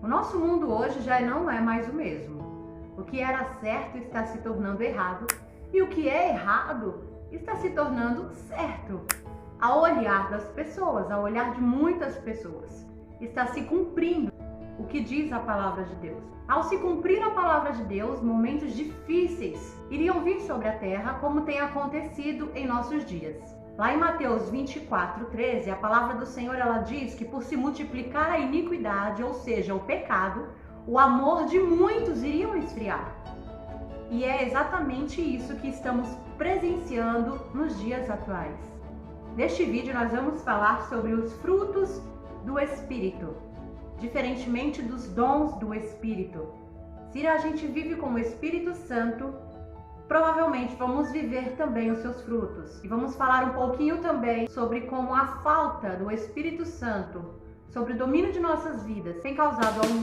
O nosso mundo hoje já não é mais o mesmo. O que era certo está se tornando errado e o que é errado está se tornando certo. Ao olhar das pessoas, ao olhar de muitas pessoas, está se cumprindo o que diz a palavra de Deus. Ao se cumprir a palavra de Deus, momentos difíceis iriam vir sobre a terra, como tem acontecido em nossos dias. Lá em Mateus 24:13, a palavra do Senhor ela diz que por se multiplicar a iniquidade, ou seja, o pecado, o amor de muitos iriam esfriar. E é exatamente isso que estamos presenciando nos dias atuais. Neste vídeo nós vamos falar sobre os frutos do Espírito, diferentemente dos dons do Espírito. Se a gente vive com o Espírito Santo, provavelmente vamos viver também os seus frutos. E vamos falar um pouquinho também sobre como a falta do Espírito Santo sobre o domínio de nossas vidas tem causado algum...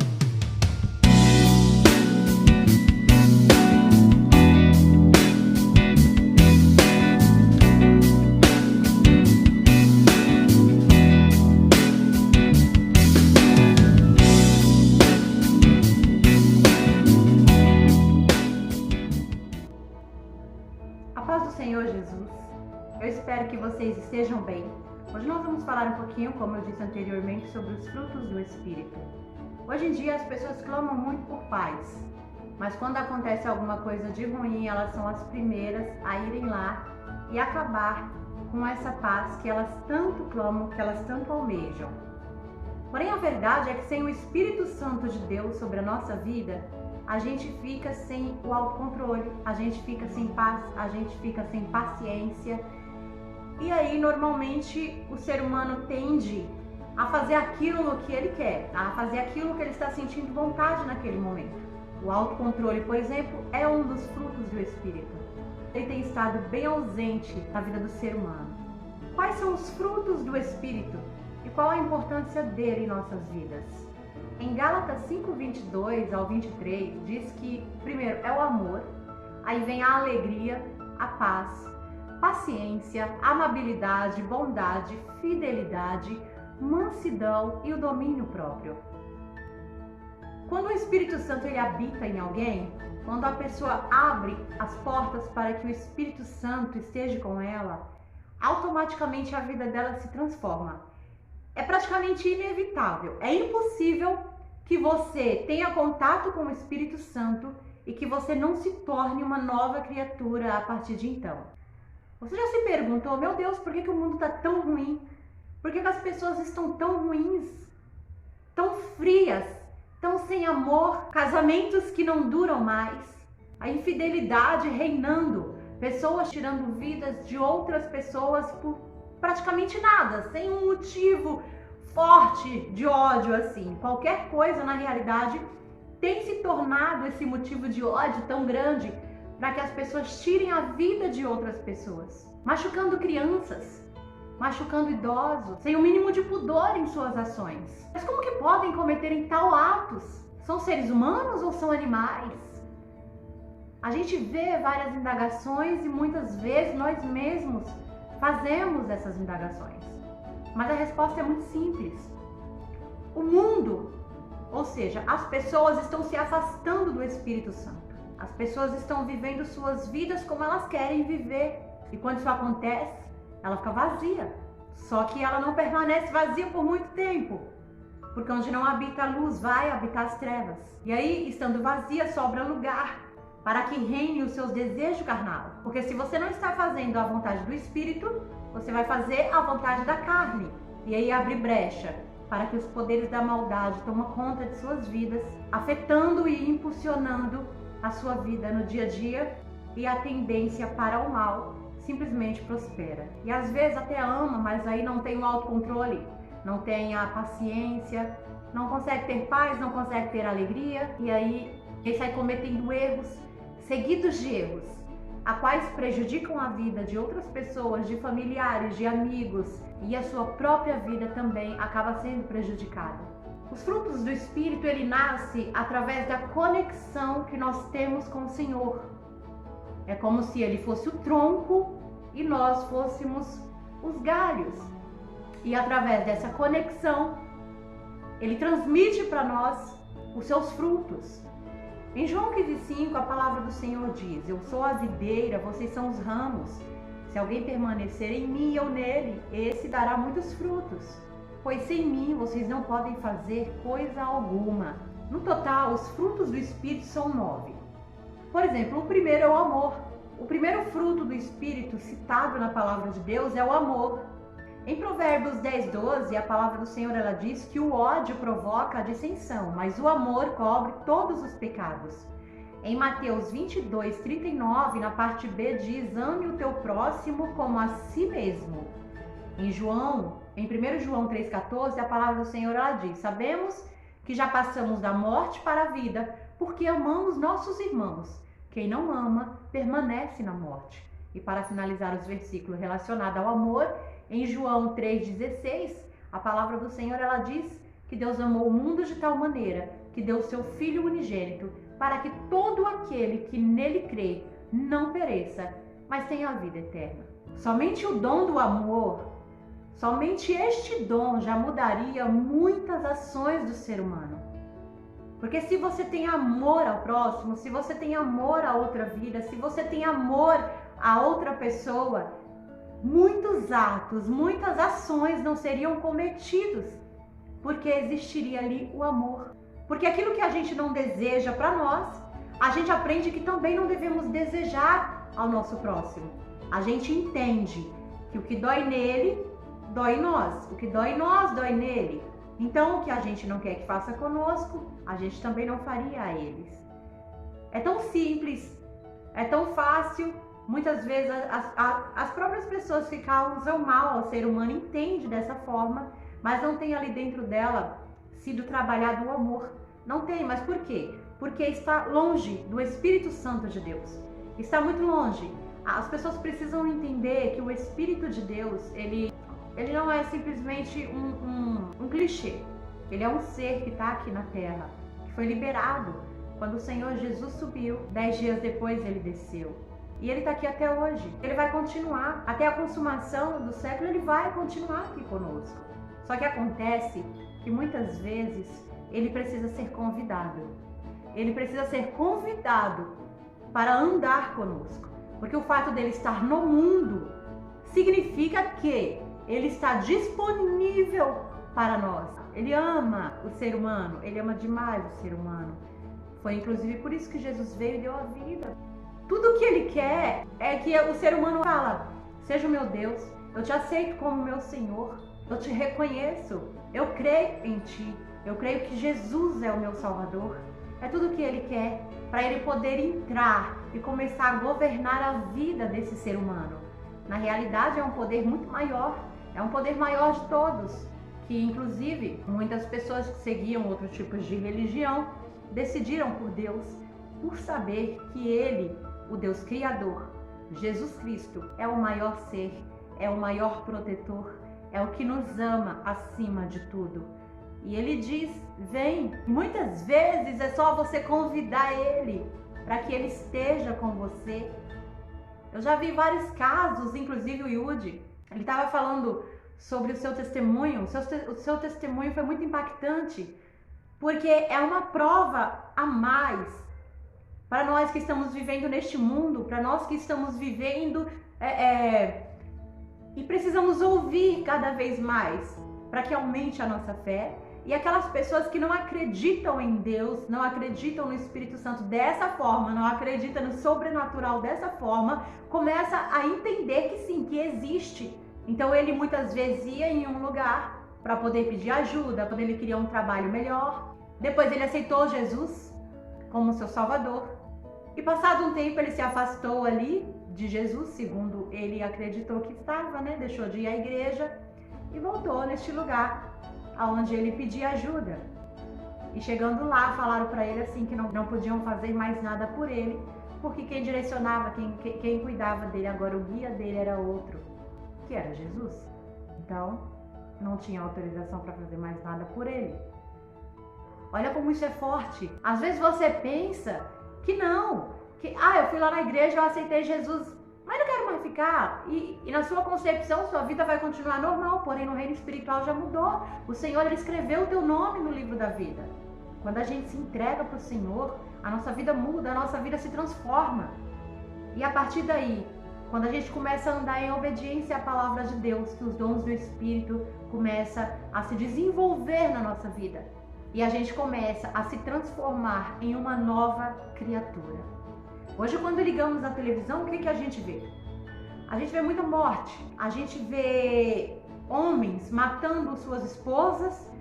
Senhor Jesus, eu espero que vocês estejam bem. Hoje nós vamos falar um pouquinho, como eu disse anteriormente, sobre os frutos do Espírito. Hoje em dia as pessoas clamam muito por paz, mas quando acontece alguma coisa de ruim, elas são as primeiras a irem lá e acabar com essa paz que elas tanto clamam, que elas tanto almejam. Porém, a verdade é que sem o Espírito Santo de Deus sobre a nossa vida, a gente fica sem o autocontrole, a gente fica sem paz, a gente fica sem paciência. E aí, normalmente, o ser humano tende a fazer aquilo que ele quer, a fazer aquilo que ele está sentindo vontade naquele momento. O autocontrole, por exemplo, é um dos frutos do Espírito. Ele tem estado bem ausente na vida do ser humano. Quais são os frutos do Espírito e qual a importância dele em nossas vidas? Em Gálatas 5:22 ao 23, diz que, primeiro, é o amor, aí vem a alegria, a paz, paciência, amabilidade, bondade, fidelidade, mansidão e o domínio próprio. Quando o Espírito Santo ele habita em alguém, quando a pessoa abre as portas para que o Espírito Santo esteja com ela, automaticamente a vida dela se transforma. É praticamente inevitável, é impossível que você tenha contato com o Espírito Santo e que você não se torne uma nova criatura a partir de então. Você já se perguntou, meu Deus, por que o mundo está tão ruim? Por que as pessoas estão tão ruins, tão frias, tão sem amor, casamentos que não duram mais, a infidelidade reinando, pessoas tirando vidas de outras pessoas por praticamente nada, sem um motivo forte de ódio assim. Qualquer coisa na realidade tem se tornado esse motivo de ódio tão grande para que as pessoas tirem a vida de outras pessoas, machucando crianças, machucando idosos, sem o mínimo de pudor em suas ações. Mas como que podem cometerem tal atos? São seres humanos ou são animais? A gente vê várias indagações e muitas vezes nós mesmos fazemos essas indagações, mas a resposta é muito simples. O mundo, ou seja, as pessoas estão se afastando do Espírito Santo. As pessoas estão vivendo suas vidas como elas querem viver. E quando isso acontece, ela fica vazia. Só que ela não permanece vazia por muito tempo, porque onde não habita a luz, vai habitar as trevas. E aí, estando vazia, sobra lugar para que reine os seus desejos carnal. Porque se você não está fazendo a vontade do Espírito, você vai fazer a vontade da carne. E aí abre brecha para que os poderes da maldade tomem conta de suas vidas, afetando e impulsionando a sua vida no dia a dia, e a tendência para o mal simplesmente prospera. E às vezes até ama, mas aí não tem o autocontrole, não tem a paciência, não consegue ter paz, não consegue ter alegria, e aí ele sai cometendo erros seguidos de erros, a quais prejudicam a vida de outras pessoas, de familiares, de amigos, e a sua própria vida também acaba sendo prejudicada. Os frutos do Espírito, ele nasce através da conexão que nós temos com o Senhor. É como se ele fosse o tronco e nós fôssemos os galhos. E através dessa conexão, ele transmite para nós os seus frutos. Em João 15,5, a palavra do Senhor diz: eu sou a videira, vocês são os ramos. Se alguém permanecer em mim e eu nele, esse dará muitos frutos. Pois sem mim vocês não podem fazer coisa alguma. No total, os frutos do Espírito são 9. Por exemplo, o primeiro é o amor. O primeiro fruto do Espírito citado na palavra de Deus é o amor. Em Provérbios 10:12, a palavra do Senhor ela diz que o ódio provoca a dissensão, mas o amor cobre todos os pecados. Em Mateus 22:39, na parte B diz: ame o teu próximo como a si mesmo. Em 1 João 3,14, a palavra do Senhor ela diz: sabemos que já passamos da morte para a vida, porque amamos nossos irmãos. Quem não ama, permanece na morte. E para finalizar os versículos relacionados ao amor, em João 3,16, a palavra do Senhor ela diz que Deus amou o mundo de tal maneira que deu o seu Filho unigênito, para que todo aquele que nele crê não pereça, mas tenha a vida eterna. Somente o dom do amor, somente este dom já mudaria muitas ações do ser humano. Porque se você tem amor ao próximo, se você tem amor a outra vida, se você tem amor a outra pessoa, muitos atos, muitas ações não seriam cometidos, porque existiria ali o amor. Porque aquilo que a gente não deseja para nós, a gente aprende que também não devemos desejar ao nosso próximo. A gente entende que o que dói nele, dói em nós. O que dói em nós, dói nele. Então, o que a gente não quer que faça conosco, a gente também não faria a eles. É tão simples, é tão fácil. Muitas vezes as próprias pessoas que causam mal ao ser humano entendem dessa forma, mas não tem ali dentro dela sido trabalhado o amor. Não tem, mas por quê? Porque está longe do Espírito Santo de Deus. Está muito longe. As pessoas precisam entender que o Espírito de Deus, ele não é simplesmente um clichê. Ele é um ser que está aqui na Terra, que foi liberado quando o Senhor Jesus subiu. 10 dias depois ele desceu. E ele está aqui até hoje. Ele vai continuar. Até a consumação do século, ele vai continuar aqui conosco. Só que acontece que muitas vezes ele precisa ser convidado. Ele precisa ser convidado para andar conosco. Porque o fato dele estar no mundo significa que ele está disponível para nós. Ele ama o ser humano. Ele ama demais o ser humano. Foi inclusive por isso que Jesus veio e deu a vida. Tudo que ele quer é que o ser humano fala: seja o meu Deus, eu te aceito como meu Senhor, eu te reconheço, eu creio em ti, eu creio que Jesus é o meu Salvador. É tudo que ele quer, para ele poder entrar e começar a governar a vida desse ser humano. Na realidade é um poder muito maior, é um poder maior de todos, que inclusive muitas pessoas que seguiam outros tipos de religião decidiram por Deus, por saber que ele, o Deus Criador, Jesus Cristo, é o maior ser, é o maior protetor, é o que nos ama acima de tudo. E ele diz: vem. Muitas vezes é só você convidar ele para que ele esteja com você. Eu já vi vários casos, inclusive o Yudi, ele estava falando sobre o seu testemunho. O seu testemunho foi muito impactante, porque é uma prova a mais para nós que estamos vivendo neste mundo, para nós que estamos vivendo e precisamos ouvir cada vez mais para que aumente a nossa fé. E aquelas pessoas que não acreditam em Deus, não acreditam no Espírito Santo dessa forma, não acreditam no sobrenatural dessa forma, começa a entender que sim, que existe. Então ele muitas vezes ia em um lugar para poder pedir ajuda, quando ele queria um trabalho melhor. Depois ele aceitou Jesus como seu Salvador. E passado um tempo ele se afastou ali de Jesus, segundo ele acreditou que estava, né? Deixou de ir à igreja e voltou neste lugar aonde ele pedia ajuda. E chegando lá, falaram para ele assim que não podiam fazer mais nada por ele, porque quem direcionava, quem cuidava dele, agora o guia dele era outro, que era Jesus. Então, não tinha autorização para fazer mais nada por ele. Olha como isso é forte. Às vezes você pensa que não, que eu fui lá na igreja, eu aceitei Jesus, mas não quero mais ficar. E na sua concepção, sua vida vai continuar normal, porém no reino espiritual já mudou. O Senhor, ele escreveu o teu nome no livro da vida. Quando a gente se entrega para o Senhor, a nossa vida muda, a nossa vida se transforma. E a partir daí, quando a gente começa a andar em obediência à palavra de Deus, que os dons do Espírito começam a se desenvolver na nossa vida. E a gente começa a se transformar em uma nova criatura. Hoje, quando ligamos a televisão, o que a gente vê? A gente vê muita morte, a gente vê homens matando suas esposas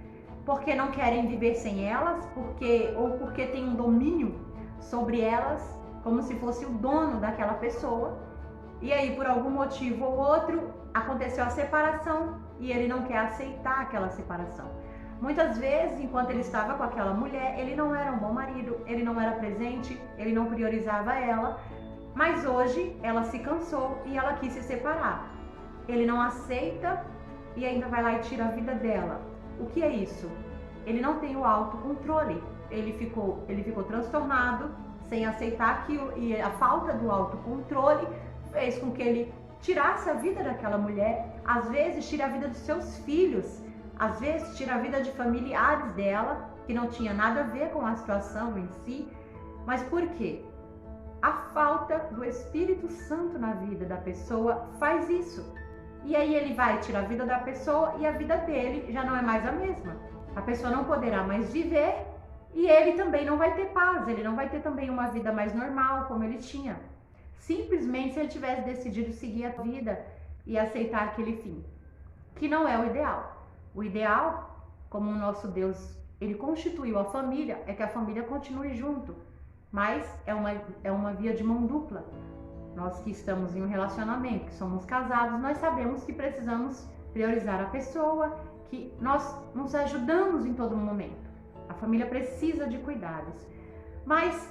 porque não querem viver sem elas, porque tem um domínio sobre elas, como se fosse o dono daquela pessoa. E aí, por algum motivo ou outro, aconteceu a separação e ele não quer aceitar aquela separação. Muitas vezes, enquanto ele estava com aquela mulher, ele não era um bom marido, ele não era presente, ele não priorizava ela, mas hoje ela se cansou e ela quis se separar. Ele não aceita e ainda vai lá e tira a vida dela. O que é isso? Ele não tem o autocontrole. Ele ficou transtornado, sem aceitar aquilo, e a falta do autocontrole fez com que ele tirasse a vida daquela mulher, às vezes tira a vida dos seus filhos, às vezes tira a vida de familiares dela, que não tinha nada a ver com a situação em si. Mas por quê? A falta do Espírito Santo na vida da pessoa faz isso. E aí ele vai tirar a vida da pessoa e a vida dele já não é mais a mesma. A pessoa não poderá mais viver e ele também não vai ter paz, ele não vai ter também uma vida mais normal como ele tinha. Simplesmente se ele tivesse decidido seguir a vida e aceitar aquele fim, que não é o ideal. O ideal, como o nosso Deus, ele constituiu a família, é que a família continue junto, mas é uma via de mão dupla. Nós que estamos em um relacionamento, que somos casados, nós sabemos que precisamos priorizar a pessoa, que nós nos ajudamos em todo momento. A família precisa de cuidados, mas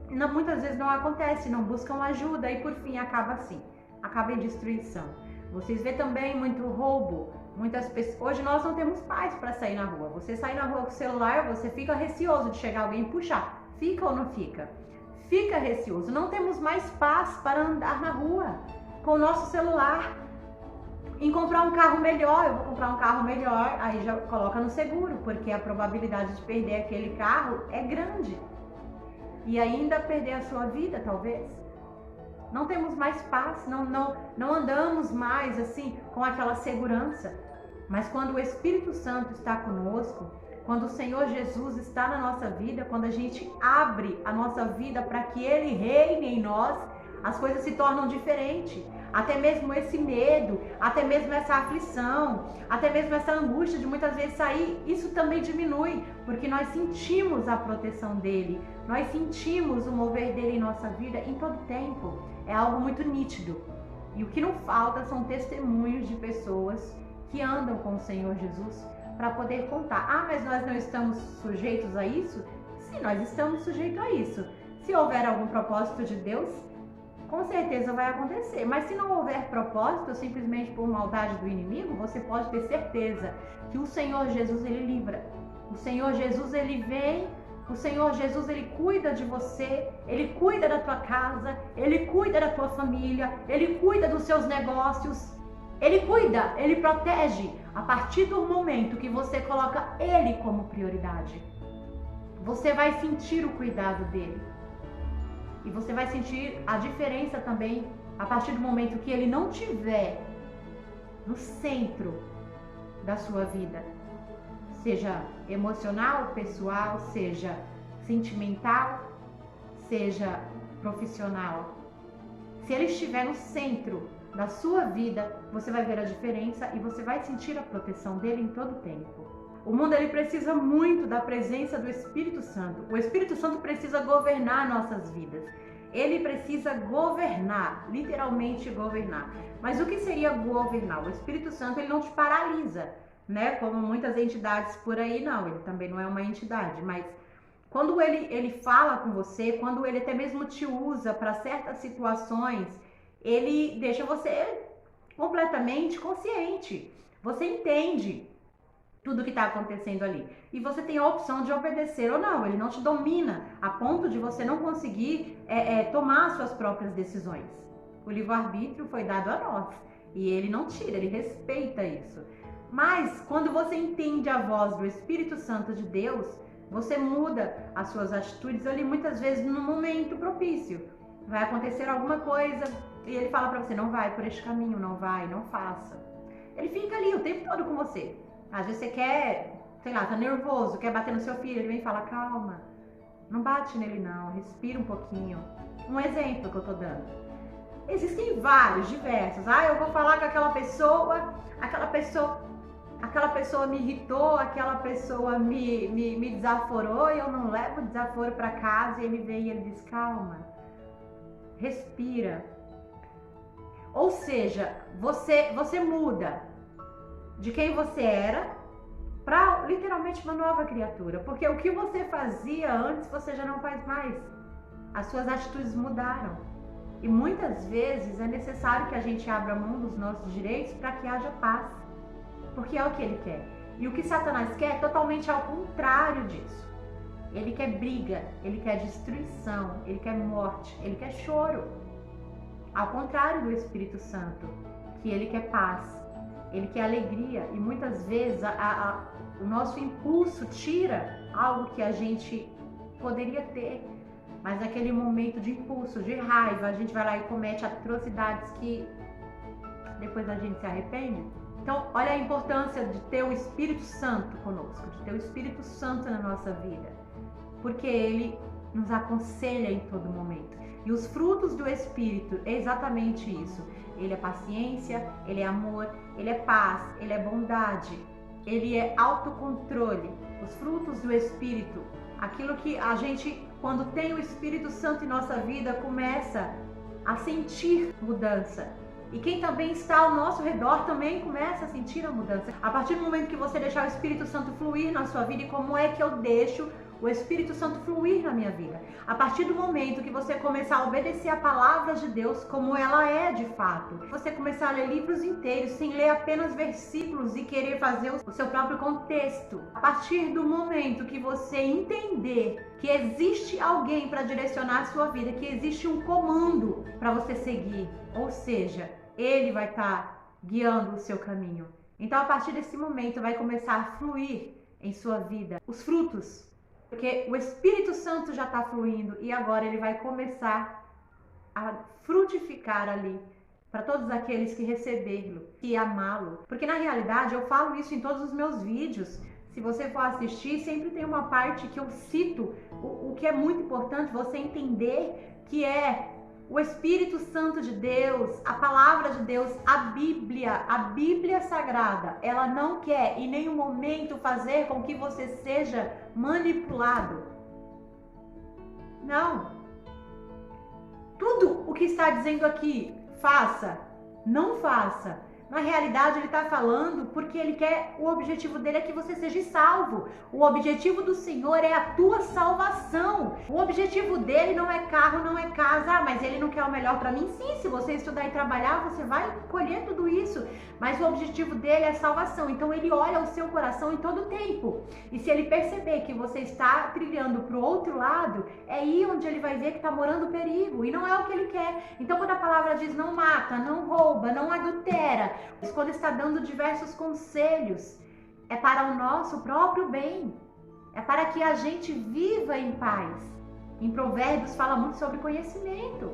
muitas vezes não acontece, não buscam ajuda e por fim acaba assim, acaba em destruição. Vocês vê também muito roubo, muitas pessoas. Hoje nós não temos paz para sair na rua. Você sai na rua com o celular, você fica receoso de chegar alguém e puxar. Fica ou não fica? Fica receoso. Não temos mais paz para andar na rua com o nosso celular. Em comprar um carro melhor, eu vou comprar um carro melhor, aí já coloca no seguro, porque a probabilidade de perder aquele carro é grande. E ainda perder a sua vida, talvez. Não temos mais paz, não andamos mais assim com aquela segurança. Mas quando o Espírito Santo está conosco, quando o Senhor Jesus está na nossa vida, quando a gente abre a nossa vida para que Ele reine em nós, as coisas se tornam diferentes. Até mesmo esse medo, até mesmo essa aflição, até mesmo essa angústia de muitas vezes sair, isso também diminui, porque nós sentimos a proteção dEle, nós sentimos o mover dEle em nossa vida em todo tempo. É algo muito nítido. E o que não falta são testemunhos de pessoas que andam com o Senhor Jesus para poder contar. Ah, mas nós não estamos sujeitos a isso? Sim, nós estamos sujeitos a isso. Se houver algum propósito de Deus, com certeza vai acontecer. Mas se não houver propósito, simplesmente por maldade do inimigo, você pode ter certeza que o Senhor Jesus, Ele livra. O Senhor Jesus, Ele vem. O Senhor Jesus, Ele cuida de você, Ele cuida da tua casa, Ele cuida da tua família, Ele cuida dos seus negócios, Ele cuida, Ele protege. A partir do momento que você coloca Ele como prioridade, você vai sentir o cuidado dEle. E você vai sentir a diferença também a partir do momento que Ele não estiver no centro da sua vida. Seja emocional, pessoal, seja sentimental, seja profissional. Se Ele estiver no centro da sua vida, você vai ver a diferença e você vai sentir a proteção dEle em todo o tempo. O mundo ele precisa muito da presença do Espírito Santo. O Espírito Santo precisa governar nossas vidas. Ele precisa governar, literalmente governar. Mas o que seria governar? O Espírito Santo ele não te paralisa, né? Como muitas entidades por aí, não. Ele também não é uma entidade, mas quando ele fala com você, quando ele até mesmo te usa para certas situações, ele deixa você completamente consciente. Você entende tudo que está acontecendo ali. E você tem a opção de obedecer ou não. Ele não te domina a ponto de você não conseguir tomar suas próprias decisões. O livre-arbítrio foi dado a nós. E ele não tira, ele respeita isso. Mas quando você entende a voz do Espírito Santo de Deus, Você muda as suas atitudes ali muitas vezes no momento propício. Vai acontecer alguma coisa e ele fala para você, não vai por este caminho, não vai, não faça. Ele fica ali o tempo todo com você. Às vezes você quer, sei lá, tá nervoso, quer bater no seu filho, ele vem e fala, calma, não bate nele não, respira um pouquinho. Um exemplo que eu tô dando. Existem vários, diversos. Eu vou falar com aquela pessoa me irritou, aquela pessoa me desaforou e eu não levo o desaforo para casa. E ele vem e ele diz, calma, respira. Ou seja, você muda de quem você era para literalmente uma nova criatura. Porque o que você fazia antes, você já não faz mais. As suas atitudes mudaram. E muitas vezes é necessário que a gente abra mão dos nossos direitos para que haja paz. Porque é o que ele quer. E o que Satanás quer é totalmente ao contrário disso. Ele quer briga, ele quer destruição, ele quer morte, ele quer choro. Ao contrário do Espírito Santo, que ele quer paz, ele quer alegria. E muitas vezes o nosso impulso tira algo que a gente poderia ter. Mas naquele momento de impulso, de raiva, a gente vai lá e comete atrocidades que depois a gente se arrepende. Então, olha a importância de ter o Espírito Santo conosco, de ter o Espírito Santo na nossa vida. Porque ele nos aconselha em todo momento. E os frutos do Espírito é exatamente isso. Ele é paciência, ele é amor, ele é paz, ele é bondade, ele é autocontrole. Os frutos do Espírito, aquilo que a gente, quando tem o Espírito Santo em nossa vida, começa a sentir mudança. E quem também está ao nosso redor também começa a sentir a mudança. A partir do momento que você deixar o Espírito Santo fluir na sua vida, e como é que eu deixo o Espírito Santo fluir na minha vida? A partir do momento que você começar a obedecer a palavra de Deus como ela é de fato. Você começar a ler livros inteiros sem ler apenas versículos e querer fazer o seu próprio contexto. A partir do momento que você entender que existe alguém para direcionar a sua vida, que existe um comando para você seguir, ou seja, ele vai estar guiando o seu caminho. Então, a partir desse momento vai começar a fluir em sua vida os frutos. Porque o Espírito Santo já está fluindo e agora ele vai começar a frutificar ali para todos aqueles que recebê-lo e amá-lo. Porque na realidade eu falo isso em todos os meus vídeos. Se você for assistir, sempre tem uma parte que eu cito o que é muito importante você entender, que é o Espírito Santo de Deus, a palavra de Deus, a Bíblia Sagrada. Ela não quer em nenhum momento fazer com que você seja manipulado. Não. Tudo o que está dizendo aqui, faça, não faça. Na realidade, ele está falando porque ele quer, o objetivo dele é que você seja salvo. O objetivo do Senhor é a tua salvação. O objetivo dele não é carro, não é casa. Mas ele não quer o melhor para mim? Sim, se você estudar e trabalhar, você vai colher tudo isso. Mas o objetivo dele é a salvação. Então ele olha o seu coração em todo o tempo. E se ele perceber que você está trilhando para o outro lado, é aí onde ele vai ver que está morando o perigo. E não é o que ele quer. Então quando a palavra diz não mata, não rouba, não adultera, quando está dando diversos conselhos, é para o nosso próprio bem, é para que a gente viva em paz. Em Provérbios fala muito sobre conhecimento,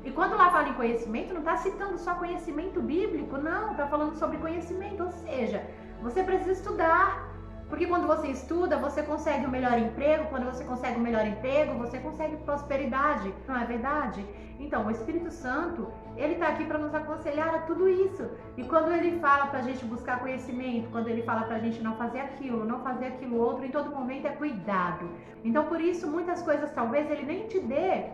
e quando lá fala em conhecimento, não está citando só conhecimento bíblico, não, está falando sobre conhecimento, ou seja, você precisa estudar, porque quando você estuda, você consegue o melhor emprego, quando você consegue o melhor emprego, você consegue prosperidade, não é verdade? Então, o Espírito Santo, ele está aqui para nos aconselhar a tudo isso. E quando ele fala para a gente buscar conhecimento, quando ele fala para a gente não fazer aquilo outro, em todo momento é cuidado. Então, por isso, muitas coisas talvez ele nem te dê,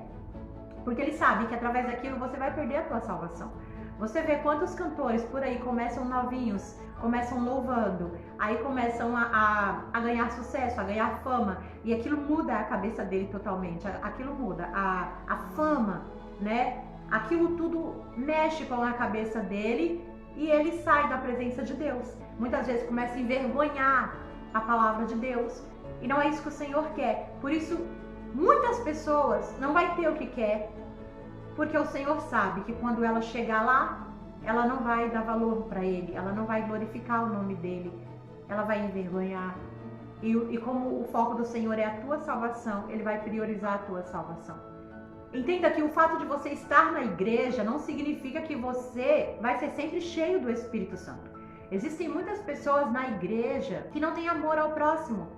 porque ele sabe que através daquilo você vai perder a tua salvação. Você vê quantos cantores por aí começam novinhos, começam louvando, aí começam a ganhar sucesso, a ganhar fama, e aquilo muda a cabeça dele totalmente, aquilo muda, a fama, né? Aquilo tudo mexe com a cabeça dele e ele sai da presença de Deus. Muitas vezes começa a envergonhar a palavra de Deus, e não é isso que o Senhor quer. Por isso, muitas pessoas não vai ter o que quer, porque o Senhor sabe que quando ela chegar lá, ela não vai dar valor para ele, ela não vai glorificar o nome dele, ela vai envergonhar. E como o foco do Senhor é a tua salvação, Ele vai priorizar a tua salvação. Entenda que o fato de você estar na igreja não significa que você vai ser sempre cheio do Espírito Santo. Existem muitas pessoas na igreja que não têm amor ao próximo,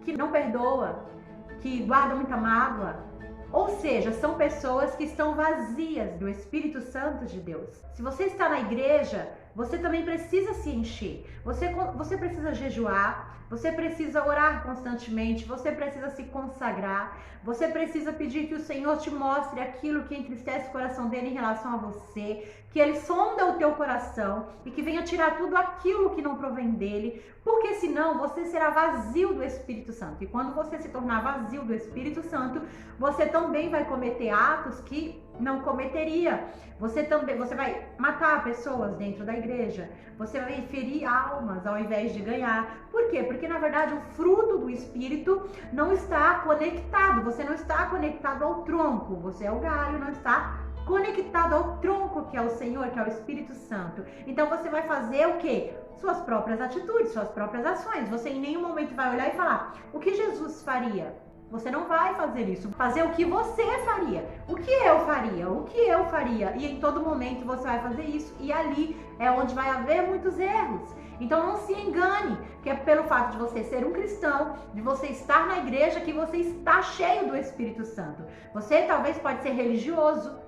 que não perdoa, que guarda muita mágoa. Ou seja, são pessoas que estão vazias do Espírito Santo de Deus. Se você está na igreja, você também precisa se encher. Você precisa jejuar, você precisa orar constantemente, você precisa se consagrar, você precisa pedir que o Senhor te mostre aquilo que entristece o coração dele em relação a você, que ele sonda o teu coração e que venha tirar tudo aquilo que não provém dele, porque senão você será vazio do Espírito Santo. E quando você se tornar vazio do Espírito Santo, você também vai cometer atos que não cometeria. Você vai matar pessoas dentro da igreja, você vai ferir almas ao invés de ganhar. Por quê? Porque na verdade o fruto do Espírito não está conectado, você não está conectado ao tronco, você é o galho, não está conectado ao tronco que é o Senhor, que é o Espírito Santo. Então você vai fazer o quê? Suas próprias atitudes, suas próprias ações. Você em nenhum momento vai olhar e falar, o que Jesus faria? Você não vai fazer isso. Fazer o que você faria. O que eu faria? O que eu faria? E em todo momento você vai fazer isso. E ali é onde vai haver muitos erros. Então não se engane, que é pelo fato de você ser um cristão, de você estar na igreja, que você está cheio do Espírito Santo. Você talvez pode ser religioso.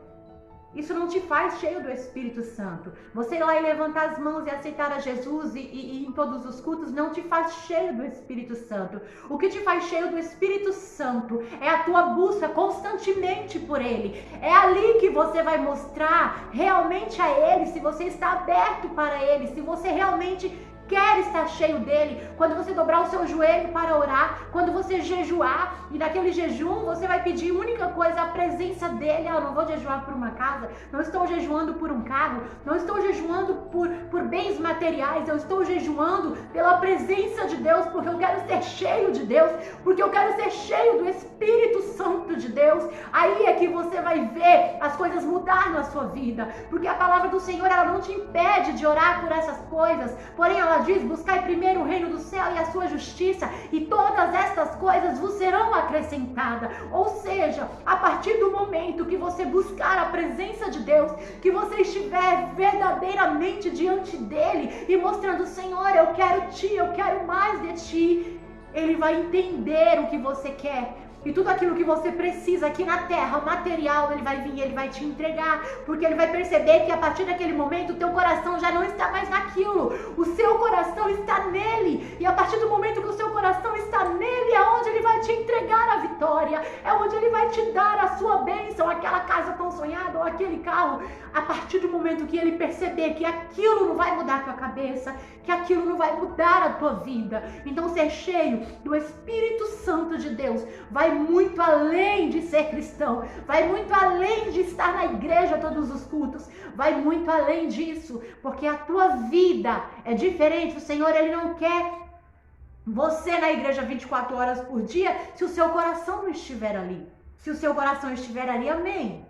Isso não te faz cheio do Espírito Santo. Você ir lá e levantar as mãos e aceitar a Jesus e em todos os cultos não te faz cheio do Espírito Santo. O que te faz cheio do Espírito Santo é a tua busca constantemente por Ele. É ali que você vai mostrar realmente a Ele, se você está aberto para Ele, se você realmente quer estar cheio dele. Quando você dobrar o seu joelho para orar, quando você jejuar, e naquele jejum você vai pedir única coisa, a presença dele. Eu não vou jejuar por uma casa, não estou jejuando por um carro, não estou jejuando por bens materiais, eu estou jejuando pela presença de Deus, porque eu quero ser cheio de Deus, porque eu quero ser cheio do Espírito Santo de Deus. Aí é que você vai ver as coisas mudar na sua vida, porque a palavra do Senhor, ela não te impede de orar por essas coisas, porém ela diz, buscai primeiro o reino do céu e a sua justiça, e todas estas coisas vos serão acrescentadas. Ou seja, a partir do momento que você buscar a presença de Deus, que você estiver verdadeiramente diante dele e mostrando, Senhor, eu quero ti, eu quero mais de ti, ele vai entender o que você quer. E tudo aquilo que você precisa aqui na terra, o material, ele vai vir, ele vai te entregar, porque ele vai perceber que a partir daquele momento o teu coração já não está mais naquilo, o seu coração está nele, e a partir do momento que o seu coração está nele, é onde ele vai te entregar a vitória, é onde ele vai te dar a sua bênção, aquela casa tão sonhada ou aquele carro. A partir do momento que ele perceber que aquilo não vai mudar a tua cabeça, que aquilo não vai mudar a tua vida, então ser cheio do Espírito Santo de Deus vai muito além de ser cristão, vai muito além de estar na igreja todos os cultos, vai muito além disso, porque a tua vida é diferente. O Senhor, ele não quer você na igreja 24 horas por dia se o seu coração não estiver ali. Se o seu coração estiver ali, amém.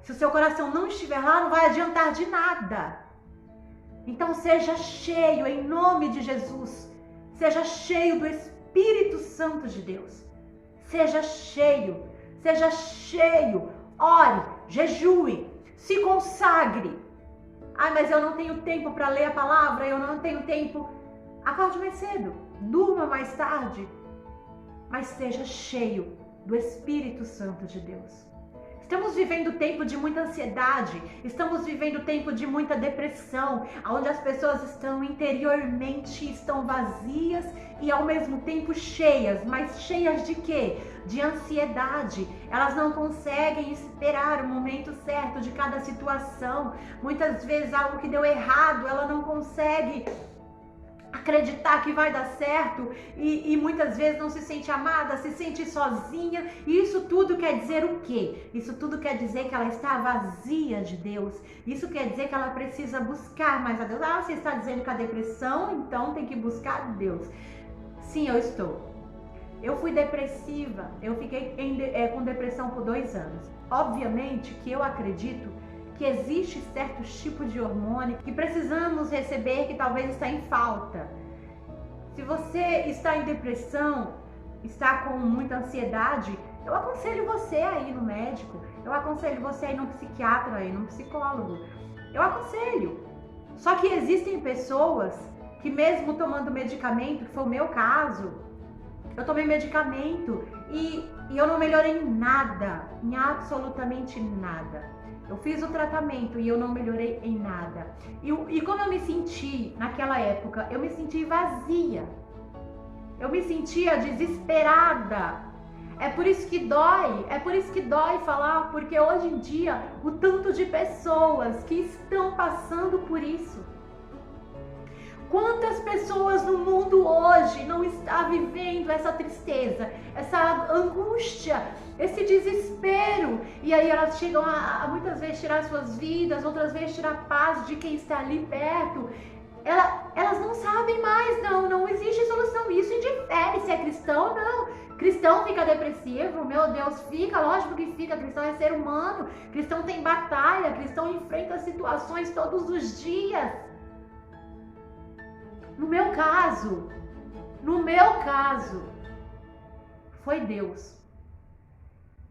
Se o seu coração não estiver lá, não vai adiantar de nada. Então seja cheio em nome de Jesus, seja cheio do Espírito Santo de Deus. Seja cheio, ore, jejue, se consagre. Ah, mas eu não tenho tempo para ler a palavra, eu não tenho tempo. Acorde mais cedo, durma mais tarde, mas seja cheio do Espírito Santo de Deus. Estamos vivendo tempo de muita ansiedade, estamos vivendo tempo de muita depressão, onde as pessoas estão interiormente, estão vazias e ao mesmo tempo cheias, mas cheias de quê? De ansiedade. Elas não conseguem esperar o momento certo de cada situação. Muitas vezes algo que deu errado, ela não consegue acreditar que vai dar certo e muitas vezes não se sente amada, se sente sozinha. E isso tudo quer dizer o quê? Isso tudo quer dizer que ela está vazia de Deus. Isso quer dizer que ela precisa buscar mais a Deus. Ah, você está dizendo que a depressão, então tem que buscar Deus. Sim, eu estou. Eu fui depressiva, eu fiquei com depressão por 2 anos. Obviamente que eu acredito que existe certos tipos de hormônio que precisamos receber, que talvez está em falta. Se você está em depressão, está com muita ansiedade, eu aconselho você a ir no médico, eu aconselho você a ir no psiquiatra, a ir no psicólogo. Eu aconselho. Só que existem pessoas que mesmo tomando medicamento, que foi o meu caso, eu tomei medicamento e eu não melhorei em nada, em absolutamente nada. Eu fiz o tratamento e eu não melhorei em nada. E como eu me senti naquela época? Eu me senti vazia. Eu me sentia desesperada. É por isso que dói falar, porque hoje em dia o tanto de pessoas que estão passando por isso. Quantas pessoas no mundo hoje não está vivendo essa tristeza, essa angústia, esse desespero? E aí elas chegam a muitas vezes tirar suas vidas, outras vezes tirar a paz de quem está ali perto. Elas não sabem mais, não existe solução. Isso indifere se é cristão ou não. Cristão fica depressivo, meu Deus, fica, lógico que fica. Cristão é ser humano, cristão tem batalha, cristão enfrenta situações todos os dias. No meu caso, foi Deus.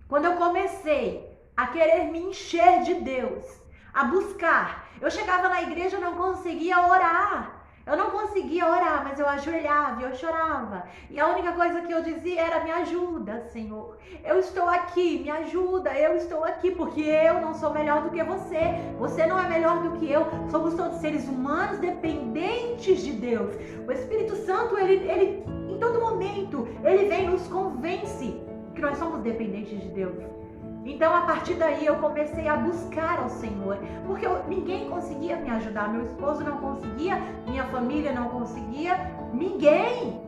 Quando eu comecei a querer me encher de Deus, a buscar, eu chegava na igreja e não conseguia orar. Eu não conseguia orar, mas eu ajoelhava, eu chorava. E a única coisa que eu dizia era: me ajuda, Senhor. Eu estou aqui, me ajuda, eu estou aqui, porque eu não sou melhor do que você. Você não é melhor do que eu. Somos todos seres humanos dependentes de Deus. O Espírito Santo, ele em todo momento, ele vem e nos convence que nós somos dependentes de Deus. Então, a partir daí, eu comecei a buscar ao Senhor, porque ninguém conseguia me ajudar. Meu esposo não conseguia, minha família não conseguia, ninguém.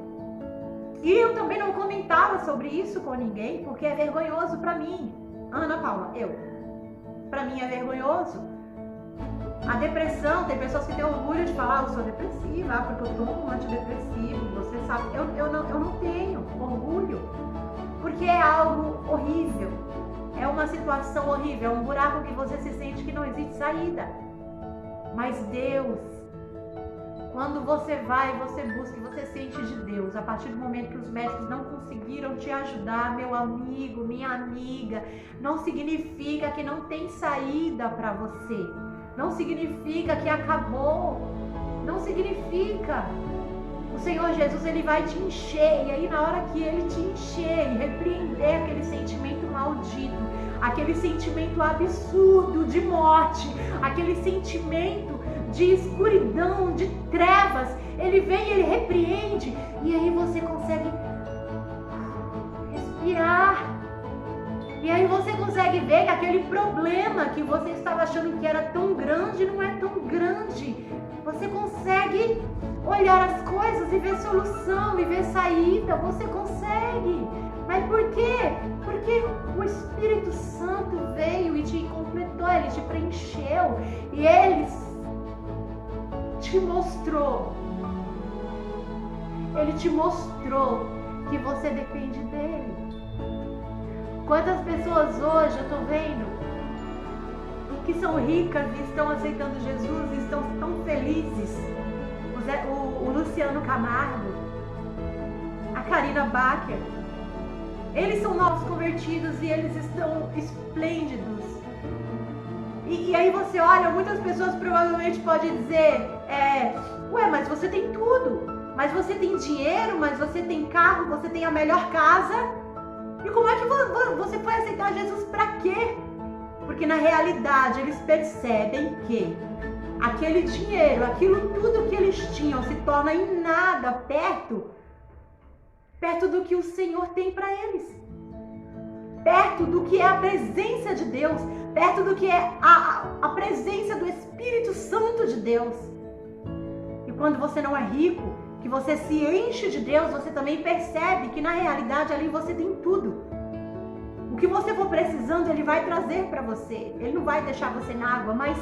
E eu também não comentava sobre isso com ninguém, porque é vergonhoso para mim. Ana Paula, para mim é vergonhoso. A depressão, tem pessoas que têm orgulho de falar: eu sou depressiva, porque eu tomo um antidepressivo. Você sabe, eu não tenho orgulho, porque é algo horrível. É uma situação horrível, é um buraco que você se sente que não existe saída. Mas Deus, quando você vai, você busca e você sente de Deus, a partir do momento que os médicos não conseguiram te ajudar, meu amigo, minha amiga, não significa que não tem saída para você. Não significa que acabou. Não significa. O Senhor Jesus, ele vai te encher, e aí na hora que ele te encher e repreender aquele sentimento maldito, aquele sentimento absurdo de morte, aquele sentimento de escuridão, de trevas, ele vem, ele repreende, e aí você consegue respirar. E aí você consegue ver que aquele problema que você estava achando que era tão grande, não é tão grande. Você consegue olhar as coisas e ver solução e ver saída. Você consegue. Mas por quê? Porque o Espírito Santo veio e te completou, ele te preencheu e ele te mostrou. Ele te mostrou que você depende dele. Quantas pessoas hoje eu tô vendo que são ricas e estão aceitando Jesus e estão tão felizes? O Luciano Camargo, a Karina Bacher, eles são novos convertidos e eles estão esplêndidos. E aí você olha, muitas pessoas provavelmente podem dizer: ué, mas você tem tudo, mas você tem dinheiro, mas você tem carro, você tem a melhor casa. E como é que você foi aceitar Jesus para quê? Porque na realidade eles percebem que aquele dinheiro, aquilo tudo que eles tinham se torna em nada perto do que o Senhor tem para eles. Perto do que é a presença de Deus, perto do que é a presença do Espírito Santo de Deus. E quando você não é rico, que você se enche de Deus, você também percebe que na realidade ali você tem tudo. O que você for precisando, Ele vai trazer para você. Ele não vai deixar você na água, mas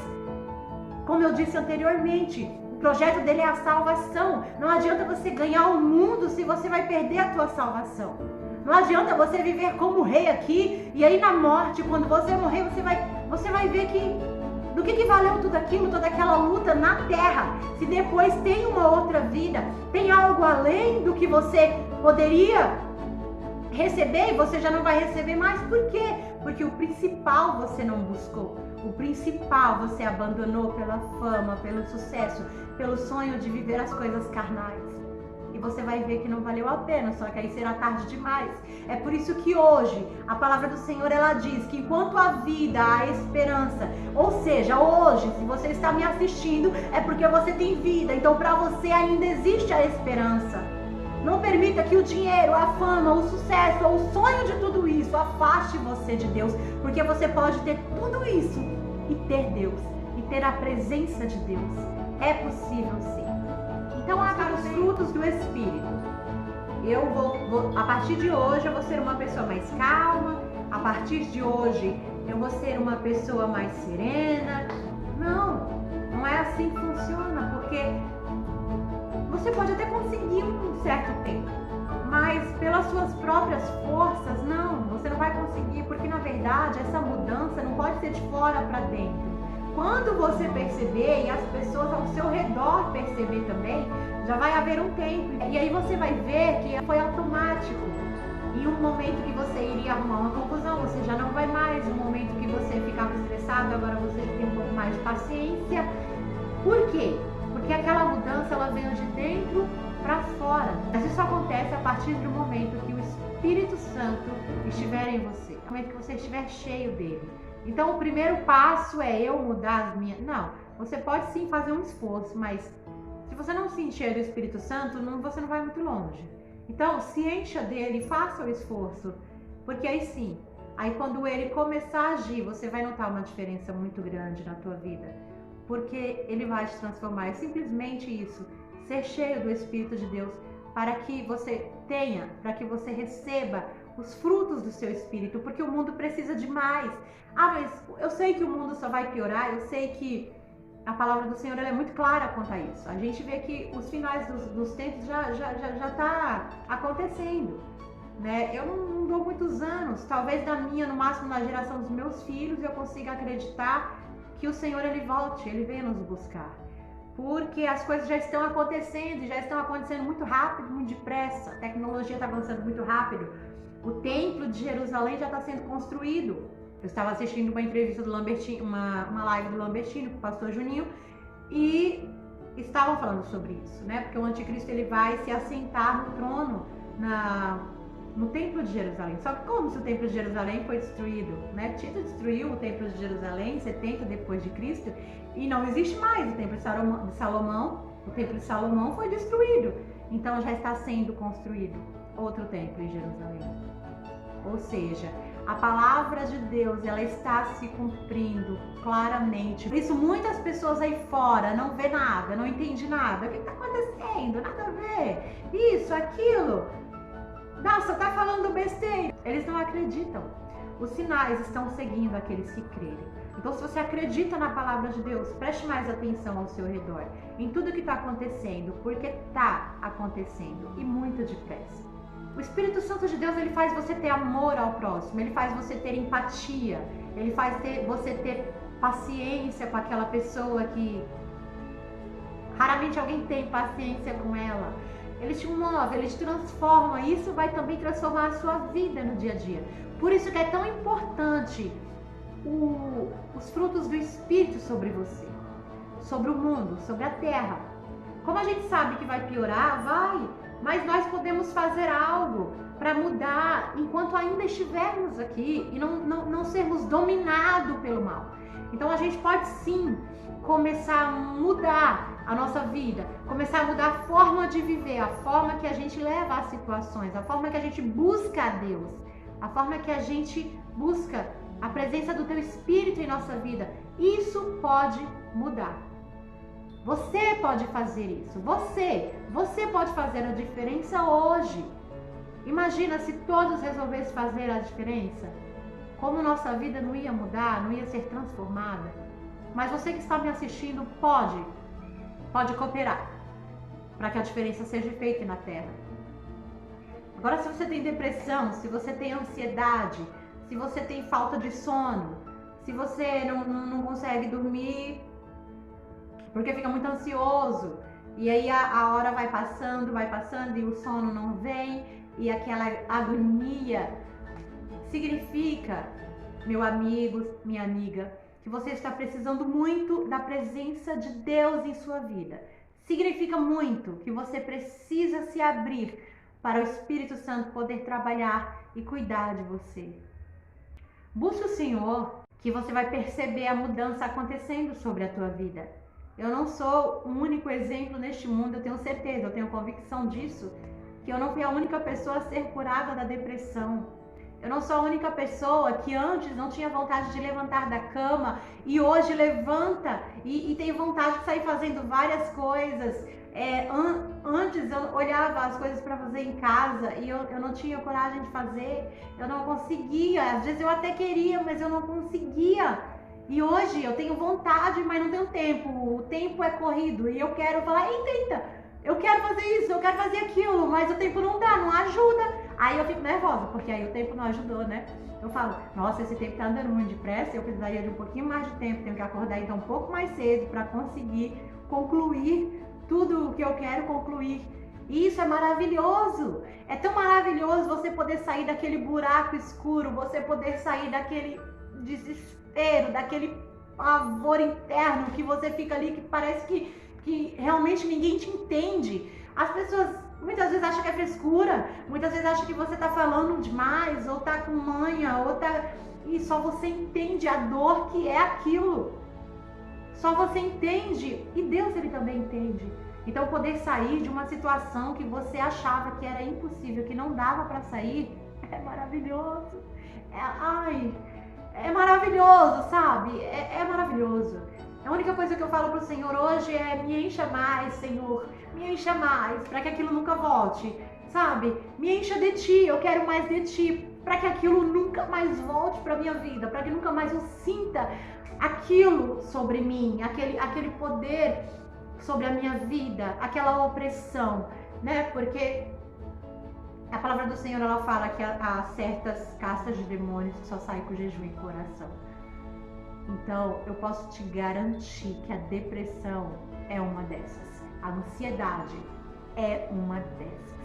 como eu disse anteriormente, o projeto dele é a salvação. Não adianta você ganhar o mundo se você vai perder a tua salvação. Não adianta você viver como rei aqui e aí na morte, quando você morrer, você vai ver que Do que valeu tudo aquilo, toda aquela luta na terra, se depois tem uma outra vida, tem algo além do que você poderia receber e você já não vai receber mais? Por quê? Porque o principal você não buscou. O principal você abandonou pela fama, pelo sucesso, pelo sonho de viver as coisas carnais. E você vai ver que não valeu a pena, só que aí será tarde demais. É por isso que hoje a palavra do Senhor, ela diz que enquanto há vida, há esperança. Ou seja, hoje, se você está me assistindo, é porque você tem vida. Então para você ainda existe a esperança. Não permita que o dinheiro, a fama, o sucesso ou o sonho de tudo isso afaste você de Deus, porque você pode ter tudo isso e ter Deus, e ter a presença de Deus. É possível sim. Então, para os frutos do Espírito, eu vou, a partir de hoje, eu vou ser uma pessoa mais calma, a partir de hoje, eu vou ser uma pessoa mais serena. Não é assim que funciona, porque você pode até conseguir um certo tempo, mas pelas suas próprias forças, você não vai conseguir, porque na verdade essa mudança não pode ser de fora para dentro. Quando você perceber e as pessoas ao seu redor perceber também, já vai haver um tempo, e aí você vai ver que foi automático. Em um momento que você iria arrumar uma confusão, você já não vai mais. No momento que você ficava estressado, agora você tem um pouco mais de paciência. Por quê? Porque aquela mudança, ela veio de dentro para fora. Mas isso acontece a partir do momento que o Espírito Santo estiver em você, no momento que você estiver cheio dele. Então o primeiro passo é eu mudar as minhas... Não, você pode sim fazer um esforço, mas se você não se encher do Espírito Santo, você não vai muito longe. Então se encha dele, faça o esforço, porque aí sim, aí quando ele começar a agir, você vai notar uma diferença muito grande na tua vida. Porque ele vai te transformar. É simplesmente isso, ser cheio do Espírito de Deus, para que você tenha, para que você receba os frutos do seu Espírito, porque o mundo precisa de mais. Mas eu sei que o mundo só vai piorar, eu sei que a palavra do Senhor, ela é muito clara quanto a isso. A gente vê que os finais dos tempos já está acontecendo, né? Eu não dou muitos anos, talvez da minha, no máximo na geração dos meus filhos, eu consiga acreditar que o Senhor, ele volte, ele venha nos buscar. Porque as coisas já estão acontecendo, já estão acontecendo muito rápido, muito depressa. A tecnologia está avançando muito rápido. O templo de Jerusalém já está sendo construído. Eu estava assistindo uma entrevista do Lambertino, uma live do Lambertino com o pastor Juninho, e estavam falando sobre isso, né? Porque o anticristo, ele vai se assentar no trono no templo de Jerusalém. Só que como se o templo de Jerusalém foi destruído, né? Tito destruiu o templo de Jerusalém em 70 depois de Cristo e não existe mais o templo de Salomão. O templo de Salomão foi destruído. Então já está sendo construído outro templo em Jerusalém. Ou seja, a palavra de Deus, ela está se cumprindo claramente. Por isso muitas pessoas aí fora não vê nada, não entende nada. O que está acontecendo? Nada a ver. Isso, aquilo. Nossa, tá falando besteira. Eles não acreditam. Os sinais estão seguindo aqueles que crerem. Então, se você acredita na palavra de Deus, preste mais atenção ao seu redor, em tudo que está acontecendo, porque está acontecendo e muito depressa. O Espírito Santo de Deus, ele faz você ter amor ao próximo, ele faz você ter empatia, ele faz você ter paciência com aquela pessoa que raramente alguém tem paciência com ela. Ele te move, ele te transforma, e isso vai também transformar a sua vida no dia a dia. Por isso que é tão importante os frutos do Espírito sobre você, sobre o mundo, sobre a terra. Como a gente sabe que vai piorar, vai, mas nós podemos fazer algo para mudar enquanto ainda estivermos aqui e não sermos dominados pelo mal. Então a gente pode sim começar a mudar a nossa vida, começar a mudar a forma de viver, a forma que a gente leva as situações, a forma que a gente busca a Deus, a forma que a gente busca a presença do Teu Espírito em nossa vida. Isso pode mudar. Você pode fazer isso. Você pode fazer a diferença hoje. Imagina se todos resolvessem fazer a diferença. Como nossa vida não ia mudar, não ia ser transformada. Mas você que está me assistindo pode cooperar para que a diferença seja feita na terra. Agora, se você tem depressão, se você tem ansiedade, se você tem falta de sono, se você não consegue dormir porque fica muito ansioso, e aí a hora vai passando e o sono não vem, e aquela agonia, significa, meu amigo, minha amiga, que você está precisando muito da presença de Deus em sua vida. Significa muito que você precisa se abrir para o Espírito Santo poder trabalhar e cuidar de você. Busque o Senhor, que você vai perceber a mudança acontecendo sobre a tua vida. Eu não sou o único exemplo neste mundo, eu tenho certeza, eu tenho convicção disso, que eu não fui a única pessoa a ser curada da depressão. Eu não sou a única pessoa que antes não tinha vontade de levantar da cama e hoje levanta e tem vontade de sair fazendo várias coisas. Antes eu olhava as coisas para fazer em casa e eu não tinha coragem de fazer, eu não conseguia. Às vezes eu até queria, mas eu não conseguia. E hoje eu tenho vontade, mas não tenho tempo. O tempo é corrido e eu quero falar, eita, eu quero fazer isso, eu quero fazer aquilo, mas o tempo não dá, não ajuda. Aí eu fico nervosa, porque aí o tempo não ajudou, né? Eu falo, nossa, esse tempo tá andando muito depressa, eu precisaria de um pouquinho mais de tempo, tenho que acordar então um pouco mais cedo para conseguir concluir tudo o que eu quero concluir. E isso é maravilhoso. É tão maravilhoso você poder sair daquele buraco escuro, você poder sair daquele desespero, daquele pavor interno que você fica ali, que parece que realmente ninguém te entende. As pessoas muitas vezes acham que é frescura, muitas vezes acham que você tá falando demais, ou tá com manha, ou tá... E só você entende a dor que é aquilo. Só você entende, e Deus, ele também entende. Então poder sair de uma situação que você achava que era impossível, que não dava para sair, é maravilhoso. É maravilhoso, sabe? É maravilhoso. A única coisa que eu falo pro Senhor hoje é: me encha mais, Senhor, me encha mais, para que aquilo nunca volte, sabe? Me encha de Ti, eu quero mais de Ti, para que aquilo nunca mais volte para minha vida, para que nunca mais eu sinta aquilo sobre mim, aquele poder sobre a minha vida, aquela opressão, né? Porque a palavra do Senhor, ela fala que há certas castas de demônios que só saem com jejum e coração. Então, eu posso te garantir que a depressão é uma dessas. A ansiedade é uma dessas.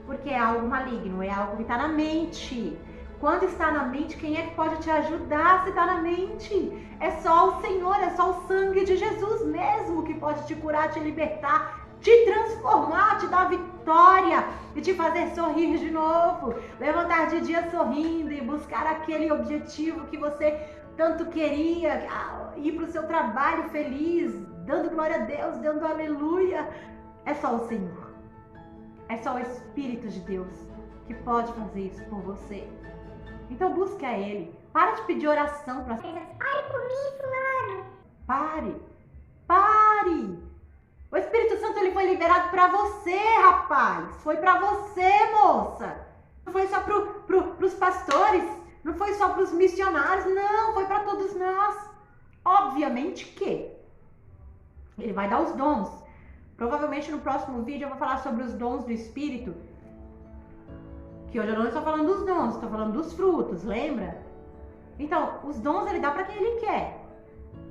Porque é algo maligno, é algo que está na mente. Quando está na mente, quem é que pode te ajudar se está na mente? É só o Senhor, é só o sangue de Jesus mesmo que pode te curar, te libertar, te transformar, te dar vitória e te fazer sorrir de novo. Levantar de dia sorrindo e buscar aquele objetivo que você tanto queria, ir para o seu trabalho feliz, dando glória a Deus, dando aleluia. É só o Senhor, é só o Espírito de Deus que pode fazer isso por você. Então busque a Ele. Para de pedir oração para... Pare por mim, fulano. Pare. O Espírito Santo, ele foi liberado para você, rapaz. Foi para você, moça. Não foi só pros pastores. Não foi só para os missionários, não, foi para todos nós. Obviamente que ele vai dar os dons. Provavelmente no próximo vídeo eu vou falar sobre os dons do Espírito. Que hoje eu não estou falando dos dons, estou falando dos frutos, lembra? Então, os dons ele dá para quem ele quer.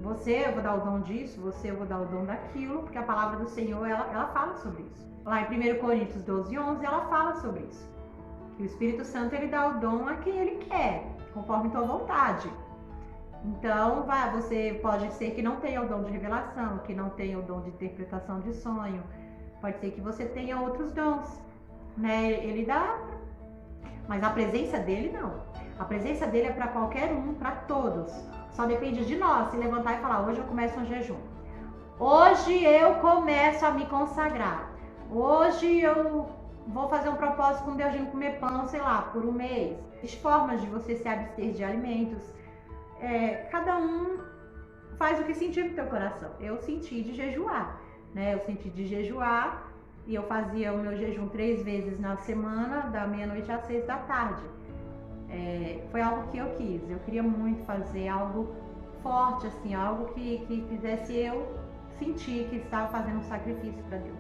Você, eu vou dar o dom disso, você, eu vou dar o dom daquilo, porque a palavra do Senhor, ela fala sobre isso. Lá em 1 Coríntios 12:11, ela fala sobre isso. Que o Espírito Santo, ele dá o dom a quem ele quer, conforme tua vontade. Então, você pode ser que não tenha o dom de revelação, que não tenha o dom de interpretação de sonho. Pode ser que você tenha outros dons, né? Ele dá, mas a presença dele não. A presença dele é para qualquer um, para todos. Só depende de nós se levantar e falar: hoje eu começo um jejum. Hoje eu começo a me consagrar. Hoje eu vou fazer um propósito com Deus de não comer pão, sei lá, por um mês. Existem formas de você se abster de alimentos. Cada um faz o que sentir no teu coração. Eu senti de jejuar, né? Eu senti de jejuar e eu fazia o meu jejum 3 vezes na semana, da meia-noite às 6 da tarde. Foi algo que eu quis. Eu queria muito fazer algo forte, assim, algo que fizesse eu sentir que estava fazendo um sacrifício para Deus.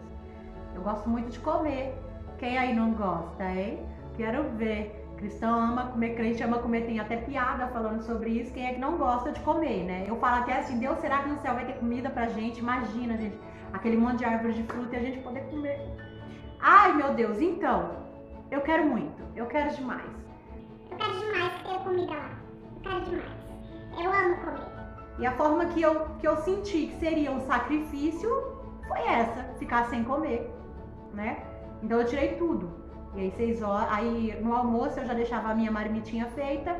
Eu gosto muito de comer. Quem aí não gosta, hein? Quero ver. Cristão ama comer, crente ama comer, tem até piada falando sobre isso, quem é que não gosta de comer, né? Eu falo até assim, Deus, será que no céu vai ter comida pra gente? Imagina, gente, aquele monte de árvore de fruta e a gente poder comer. Ai, meu Deus, então, eu quero muito, eu quero demais. Eu quero demais ter comida lá. Eu quero demais. Eu amo comer. E a forma que eu senti que seria um sacrifício foi essa, ficar sem comer, né? Então eu tirei tudo. E aí 6 horas, aí no almoço eu já deixava a minha marmitinha feita,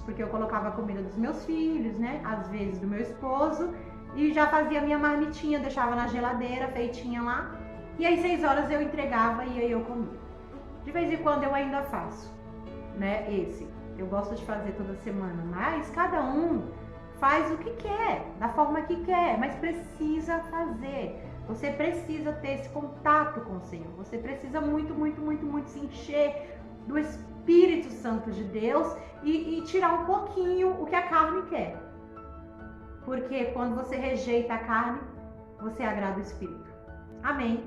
porque eu colocava a comida dos meus filhos, né? Às vezes do meu esposo, e já fazia a minha marmitinha, deixava na geladeira, feitinha lá. E aí 6 horas eu entregava e aí eu comia. De vez em quando eu ainda faço, né? Eu gosto de fazer toda semana, mas cada um faz o que quer, da forma que quer, mas precisa fazer. Você precisa ter esse contato com o Senhor. Você precisa muito se encher do Espírito Santo de Deus e tirar um pouquinho o que a carne quer. Porque quando você rejeita a carne, você agrada o Espírito. Amém?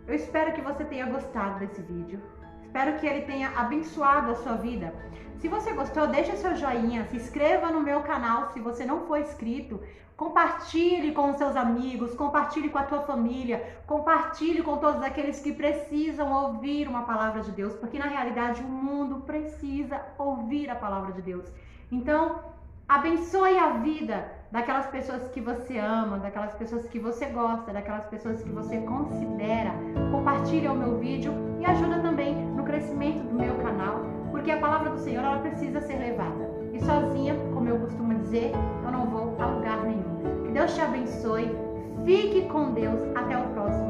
Eu espero que você tenha gostado desse vídeo. Espero que ele tenha abençoado a sua vida. Se você gostou, deixa seu joinha, se inscreva no meu canal se você não for inscrito. Compartilhe com os seus amigos, compartilhe com a tua família, compartilhe com todos aqueles que precisam ouvir uma palavra de Deus, porque na realidade o mundo precisa ouvir a palavra de Deus. Então, abençoe a vida daquelas pessoas que você ama, daquelas pessoas que você gosta, daquelas pessoas que você considera. Compartilhe o meu vídeo e ajuda também no crescimento do meu canal, porque a palavra do Senhor ela precisa ser levada. E sozinha, como eu costumo dizer, eu não vou a lugar nenhum. Que Deus te abençoe. Fique com Deus. Até o próximo.